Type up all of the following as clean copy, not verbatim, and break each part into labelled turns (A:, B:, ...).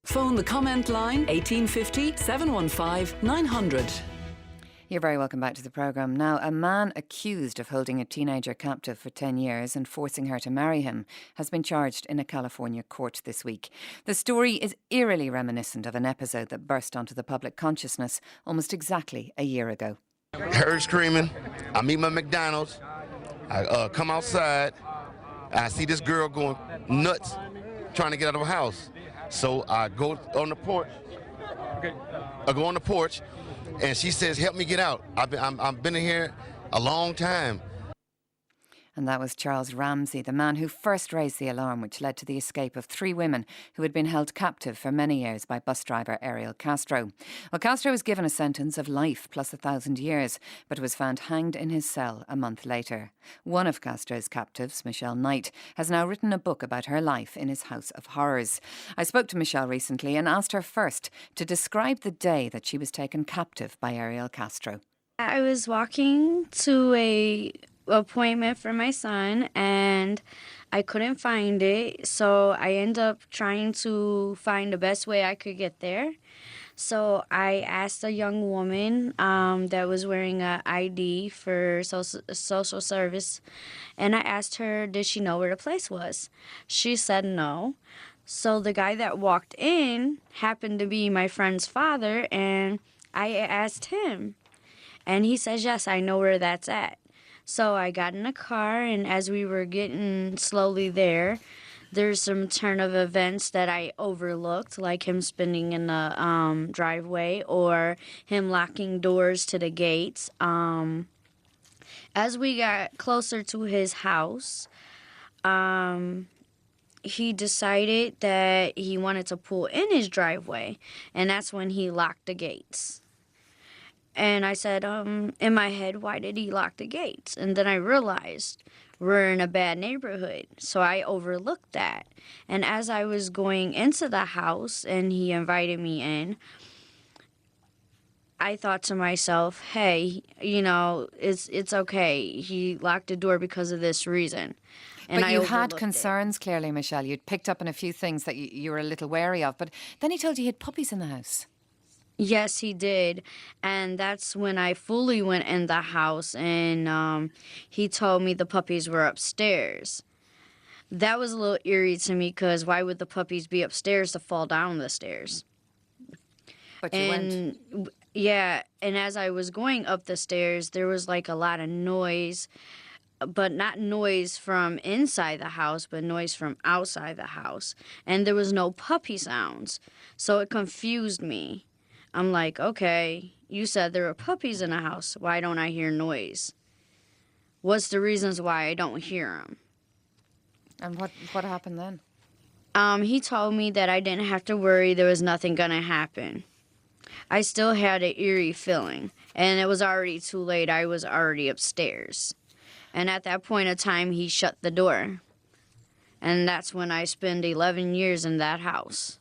A: Phone the comment line 1850 715 900.
B: You're very welcome back to the programme. Now, a man accused of holding a teenager captive for 10 years and forcing her to marry him has been charged in a California court this week. The story is eerily reminiscent of an episode that burst onto the public consciousness almost exactly a year ago.
C: Heard screaming. I meet my McDonald's. I come outside. I see this girl going nuts trying to get out of her house. So I go on the porch. And she says, "Help me get out. I've been in here a long time."
B: And that was Charles Ramsey, the man who first raised the alarm which led to the escape of 3 women who had been held captive for many years by bus driver Ariel Castro. Well, Castro was given a sentence of life plus 1,000 years, but was found hanged in his cell a month later. One of Castro's captives, Michelle Knight, has now written a book about her life in his house of horrors. I spoke to Michelle recently and asked her first to describe the day that she was taken captive by Ariel Castro.
D: I was walking to a appointment for my son and I couldn't find it, so I ended up trying to find the best way I could get there. So I asked a young woman that was wearing an ID for social service, and I asked her, did she know where the place was? She said no. So the guy that walked in happened to be my friend's father, and I asked him, and he says, yes, I know where that's at. So I got in a car, and as we were getting slowly there's some turn of events that I overlooked, like him spinning in the driveway or him locking doors to the gates. As we got closer to his house, he decided that he wanted to pull in his driveway, and that's when he locked the gates. And I said, in my head, why did he lock the gates? And then I realized we're in a bad neighborhood. So I overlooked that. And as I was going into the house and he invited me in, I thought to myself, hey, it's okay. He locked the door because of this reason. And
B: but you had concerns, clearly, Michelle. You'd picked up on a few things that you were a little wary of. But then he told you he had puppies in the house.
D: Yes, he did. And that's when I fully went in the house, and he told me the puppies were upstairs. That was a little eerie to me, because why would the puppies be upstairs to fall down the stairs?
B: But you went.
D: Yeah, and as I was going up the stairs, there was like a lot of noise, but not noise from inside the house, but noise from outside the house. And there was no puppy sounds, so it confused me. I'm like, okay, you said there were puppies in the house. Why don't I hear noise? What's the reasons why I don't hear them?
B: And what happened then?
D: He told me that I didn't have to worry. There was nothing going to happen. I still had an eerie feeling, and it was already too late. I was already upstairs. And at that point of time, he shut the door. And that's when I spent 11 years in that house.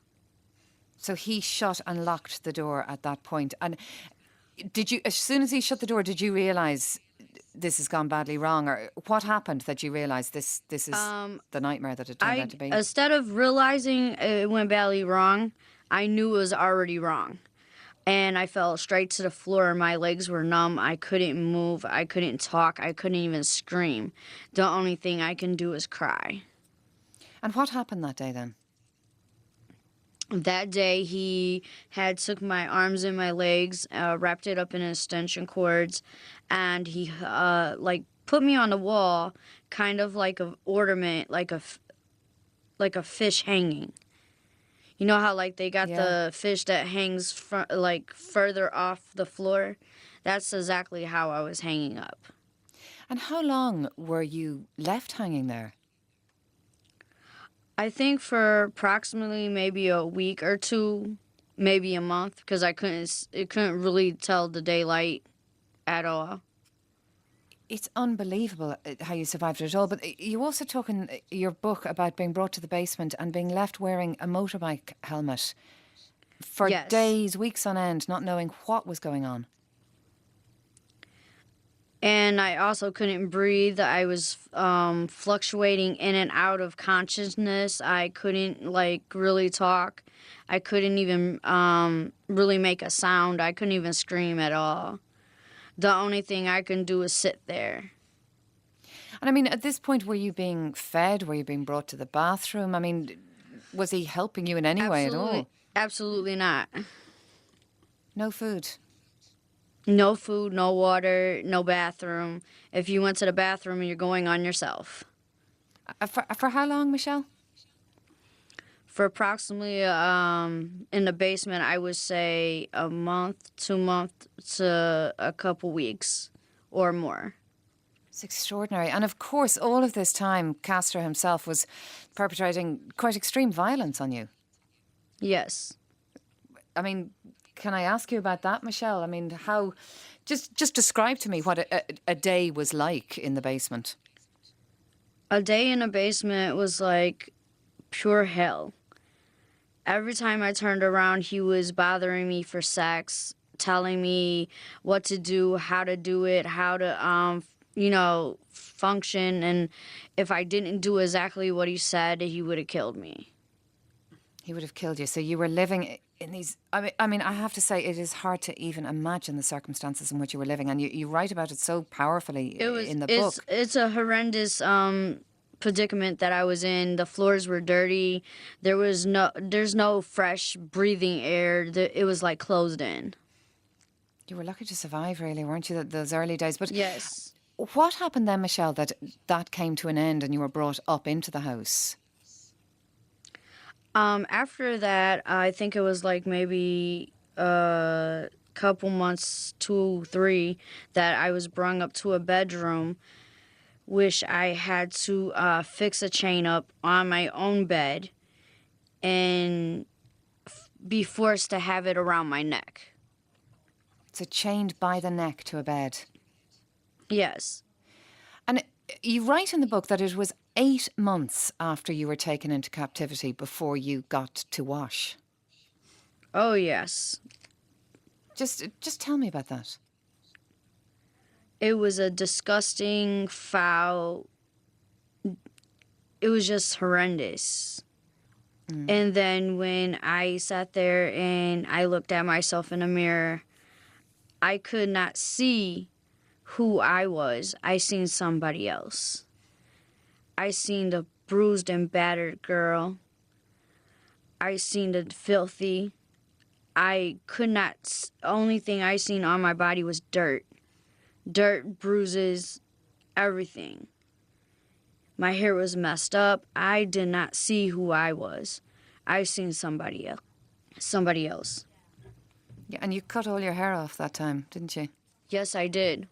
B: So he shut and locked the door at that point. And did you, as soon as he shut the door, did you realise this has gone badly wrong? Or what happened that you realised this is the nightmare that it turned out to be?
D: Instead of realising it went badly wrong, I knew it was already wrong. And I fell straight to the floor. My legs were numb. I couldn't move. I couldn't talk. I couldn't even scream. The only thing I can do is cry.
B: And what happened that day then?
D: That day, he had took my arms and my legs, wrapped it up in extension cords, and he put me on the wall, kind of like an ornament, like a fish hanging. You know how they got the fish that hangs further off the floor? That's exactly how I was hanging up.
B: And how long were you left hanging there?
D: I think for approximately maybe a week or two, maybe a month, because I couldn't really tell the daylight at all.
B: It's unbelievable how you survived it all. But you also talk in your book about being brought to the basement and being left wearing a motorbike helmet for
D: Yes.
B: days, weeks on end, not knowing what was going on.
D: And I also couldn't breathe. I was fluctuating in and out of consciousness. I couldn't like really talk. I couldn't even really make a sound. I couldn't even scream at all. The only thing I can do is sit there.
B: And I mean, at this point, were you being fed? Were you being brought to the bathroom? I mean, was he helping you in any way at all?
D: Absolutely not.
B: No food?
D: No food, no water, no bathroom. If you went to the bathroom, you're going on yourself.
B: For how long, Michelle?
D: For approximately, in the basement, I would say a month, 2 months to a couple weeks or more.
B: It's extraordinary. And of course, all of this time, Castro himself was perpetrating quite extreme violence on you.
D: Yes.
B: I mean, can I ask you about that, Michelle? I mean, how... Just describe to me what a day was like in the basement.
D: A day in the basement was like pure hell. Every time I turned around, he was bothering me for sex, telling me what to do, how to do it, how to, function. And if I didn't do exactly what he said, he would have killed me.
B: He would have killed you. So you were living in these... I mean, I have to say, it is hard to even imagine the circumstances in which you were living. And you write about it so powerfully in the book.
D: It's a horrendous predicament that I was in. The floors were dirty. There's no fresh breathing air. It was like closed in.
B: You were lucky to survive, really, weren't you, those early days? But
D: yes.
B: What happened then, Michelle, that came to an end and you were brought up into the house?
D: After that, I think it was like maybe a couple months, 2, 3, that I was brought up to a bedroom, which I had to fix a chain up on my own bed and be forced to have it around my neck.
B: So chained by the neck to a bed?
D: Yes.
B: And you write in the book that it was 8 months after you were taken into captivity before you got to Wash.
D: Oh, yes.
B: Just tell me about that.
D: It was a disgusting, foul... It was just horrendous. Mm. And then when I sat there and I looked at myself in the mirror, I could not see who I was. I seen somebody else. I seen the bruised and battered girl. I seen the filthy. I could not... Only thing I seen on my body was dirt. Dirt, bruises, everything. My hair was messed up. I did not see who I was. I seen somebody else. Somebody else.
B: Yeah, and you cut all your hair off that time, didn't you?
D: Yes, I did.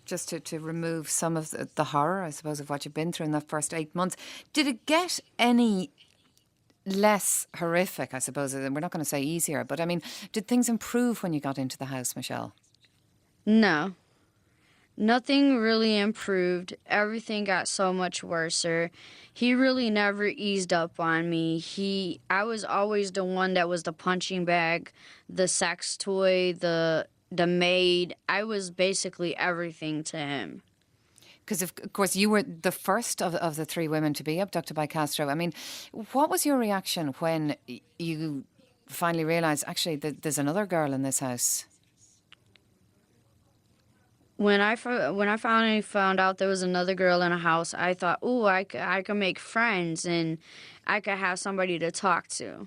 B: Just to remove some of the horror, I suppose, of what you've been through in that first 8 months. Did it get any less horrific, I suppose? We're not going to say easier, but I mean, did things improve when you got into the house, Michelle?
D: No. Nothing really improved. Everything got so much worse. He really never eased up on me. I was always the one that was the punching bag, the sex toy, the maid. I was basically everything to him.
B: Because, of course, you were the first of the 3 women to be abducted by Castro. I mean, what was your reaction when you finally realised, actually, that there's another girl in this house?
D: When I finally found out there was another girl in a house, I thought, ooh, I could make friends and I could have somebody to talk to.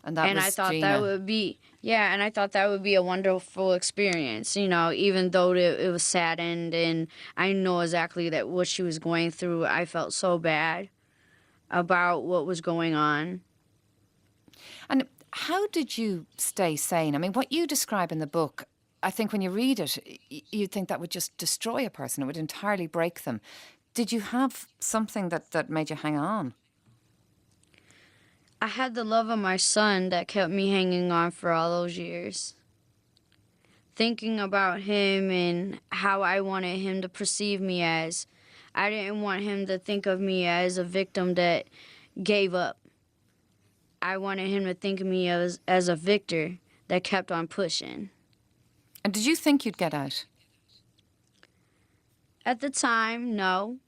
B: And that was
D: I thought
B: Gina.
D: that would be, and I thought that would be a wonderful experience, even though it was saddened and I know exactly that what she was going through. I felt so bad about what was going on.
B: And how did you stay sane? I mean, what you describe in the book, I think when you read it, you'd think that would just destroy a person. It would entirely break them. Did you have something that made you hang on?
D: I had the love of my son that kept me hanging on for all those years. Thinking about him and how I wanted him to perceive me as. I didn't want him to think of me as a victim that gave up. I wanted him to think of me as a victor that kept on pushing.
B: And did you think you'd get out?
D: At the time, no.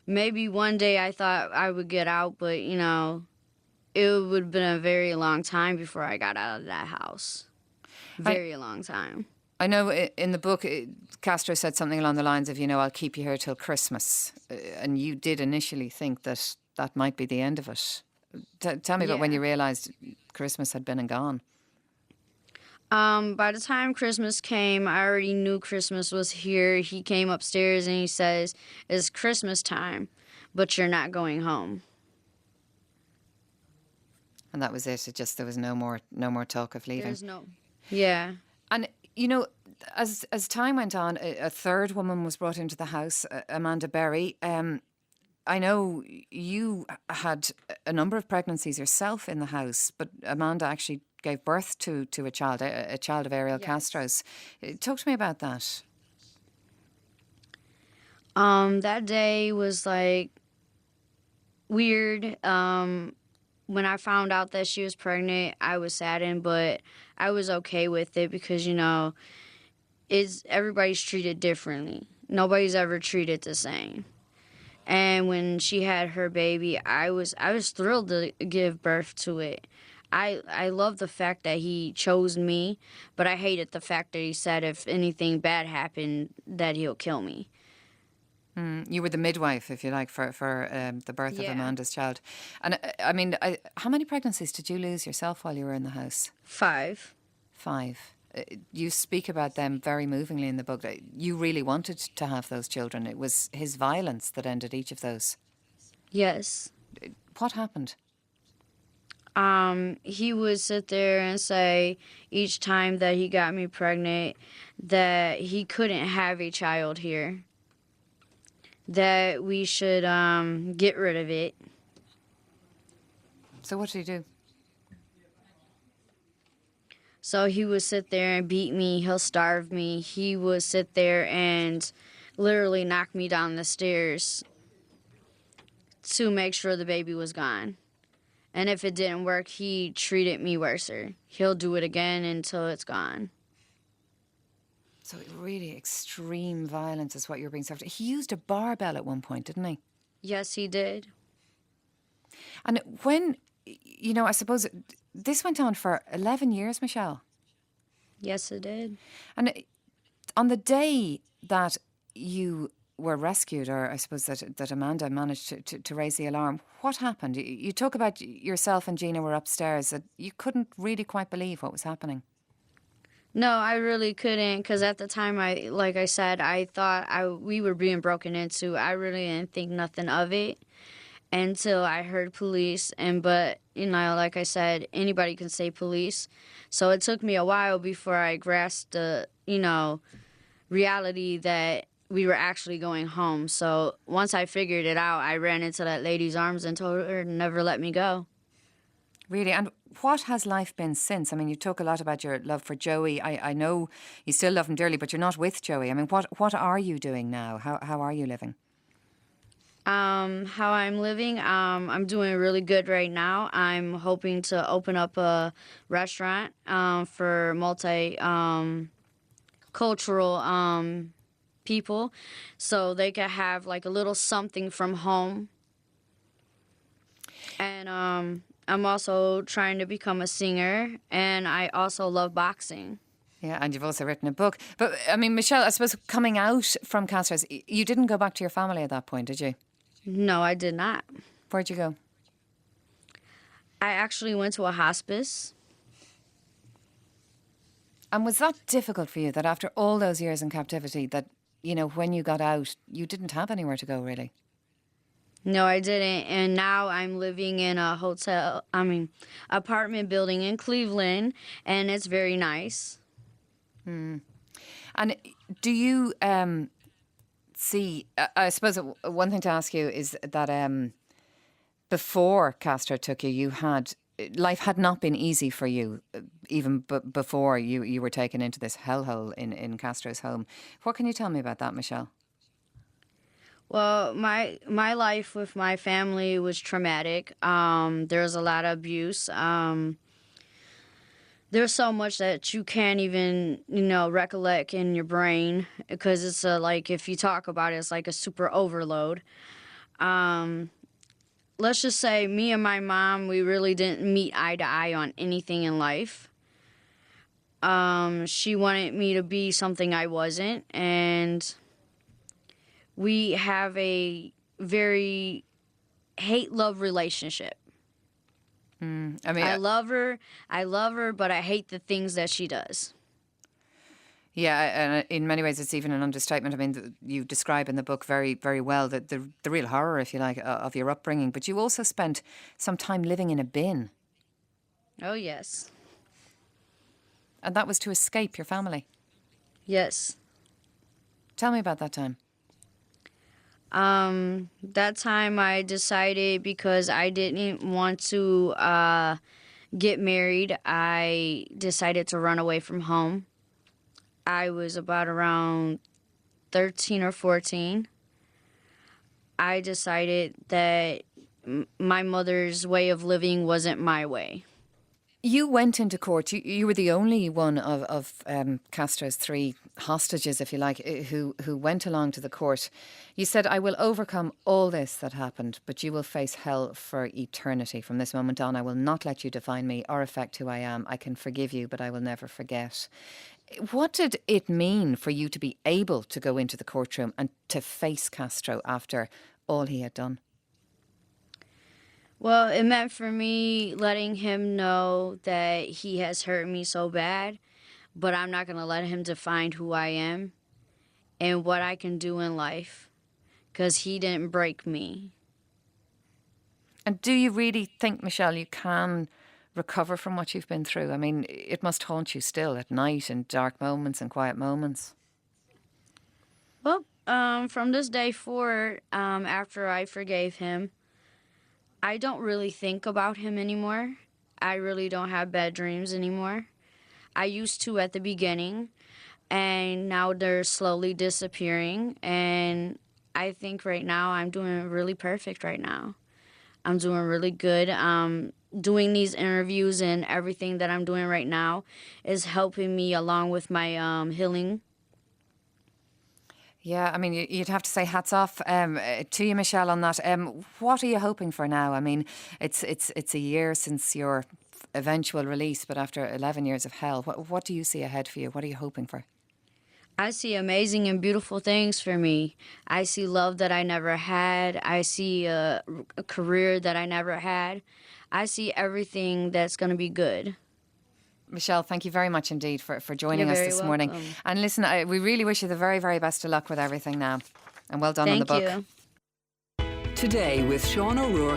D: Maybe one day I thought I would get out, but, it would have been a very long time before I got out of that house. Very long time.
B: I know in the book, Castro said something along the lines of, I'll keep you here till Christmas. And you did initially think that that might be the end of it. Tell me about when you realised Christmas had been and gone.
D: By the time Christmas came, I already knew Christmas was here. He came upstairs and he says, "It's Christmas time, but you're not going home."
B: And that was it. There was no more talk of leaving.
D: Yeah.
B: And as time went on, a third woman was brought into the house, Amanda Berry. I know you had a number of pregnancies yourself in the house, but Amanda actually gave birth to a child of Ariel Castro's. Talk to me about that.
D: That day was like weird. When I found out that she was pregnant, I was saddened, but I was okay with it because, everybody's treated differently. Nobody's ever treated the same. And when she had her baby, I was thrilled to give birth to it. I love the fact that he chose me, but I hated the fact that he said if anything bad happened, that he'll kill me.
B: You were the midwife, if you like, for the birth of Amanda's child. And how many pregnancies did you lose yourself while you were in the house?
D: 5.
B: 5. You speak about them very movingly in the book. You really wanted to have those children. It was his violence that ended each of those.
D: Yes.
B: What happened?
D: He would sit there and say each time that he got me pregnant that he couldn't have a child here, that we should get rid of it.
B: So what did he do?
D: So he would sit there and beat me. He'll starve me. He would sit there and literally knock me down the stairs to make sure the baby was gone. And if it didn't work, he treated me worse. He'll do it again until it's gone.
B: So really extreme violence is what you're being served. He used a barbell at one point, didn't he?
D: Yes, he did.
B: And when, I suppose this went on for 11 years, Michelle.
D: Yes, it did.
B: And on the day that you were rescued, or I suppose that Amanda managed to raise the alarm, what happened? You talk about yourself and Gina were upstairs, that you couldn't really quite believe what was happening.
D: No, I really couldn't, because at the time, like I said, I thought we were being broken into. I really didn't think nothing of it until I heard police. But, like I said, anybody can say police. So it took me a while before I grasped the, reality that we were actually going home. So once I figured it out, I ran into that lady's arms and told her to never let me go.
B: Really? And what has life been since? You talk a lot about your love for Joey. I know you still love him dearly, but you're not with Joey. What are you doing now? How are you living?
D: How I'm living, I'm doing really good right now. I'm hoping to open up a restaurant for multi-cultural people, so they can have like a little something from home. And I'm also trying to become a singer, and I also love boxing.
B: Yeah, and you've also written a book. But, Michelle, I suppose coming out from Castro's, you didn't go back to your family at that point, did you?
D: No, I did not.
B: Where'd you go?
D: I actually went to a hospice.
B: And was that difficult for you, that after all those years in captivity, that, when you got out, you didn't have anywhere to go, really?
D: No, I didn't. And now I'm living in a apartment building in Cleveland, and it's very nice.
B: And do you see, I suppose one thing to ask you is that before Castro took you, life had not been easy for you, even before you were taken into this hellhole in Castro's home. What can you tell me about that, Michelle?
D: Well, my life with my family was traumatic. There was a lot of abuse. there's so much that you can't even, recollect in your brain because it's like if you talk about it, it's like a super overload. Let's just say me and my mom, we really didn't meet eye to eye on anything in life. She wanted me to be something I wasn't, and we have a very hate-love relationship.
B: I mean,
D: I love her, but I hate the things that she does.
B: yeah, and in many ways it's even an understatement. I mean, you describe in the book very, very well the real horror, if you like, of your upbringing. But you also spent some time living in a bin.
D: Oh, yes.
B: And that was to escape your family.
D: Yes.
B: Tell me about that time.
D: That time I decided because I didn't want to get married, I decided to run away from home. I was about around 13 or 14. I decided that my mother's way of living wasn't my way.
B: You went into court. You were the only one of Castro's three hostages, if you like, who went along to the court. You said, "I will overcome all this that happened, but you will face hell for eternity. From this moment on, I will not let you define me or affect who I am. I can forgive you, but I will never forget." What did it mean for you to be able to go into the courtroom and to face Castro after all he had done?
D: Well, it meant for me letting him know that he has hurt me so bad, but I'm not going to let him define who I am and what I can do in life, because he didn't break me.
B: And do you really think, Michelle, you can recover from what you've been through? I mean, it must haunt you still at night in dark moments and quiet moments.
D: Well, from this day forward, after I forgave him, I don't really think about him anymore. I really don't have bad dreams anymore. I used to at the beginning, and now they're slowly disappearing. And I think right now I'm doing really perfect right now. I'm doing really good. Doing these interviews and everything that I'm doing right now is helping me along with my healing.
B: Yeah, I mean, you'd have to say hats off to you, Michelle, on that. What are you hoping for now? I mean, it's a year since your eventual release, but after 11 years of hell, what do you see ahead for you? What are you hoping for?
D: I see amazing and beautiful things for me. I see love that I never had. I see a career that I never had. I see everything that's going to be good.
B: Michelle, thank you very much indeed for joining
D: You're
B: us
D: very
B: this morning.
D: welcome.
B: And listen, we really wish you the very, very best of luck with everything now. And well done on the book.
D: Thank you.
A: Today with Sean O'Rourke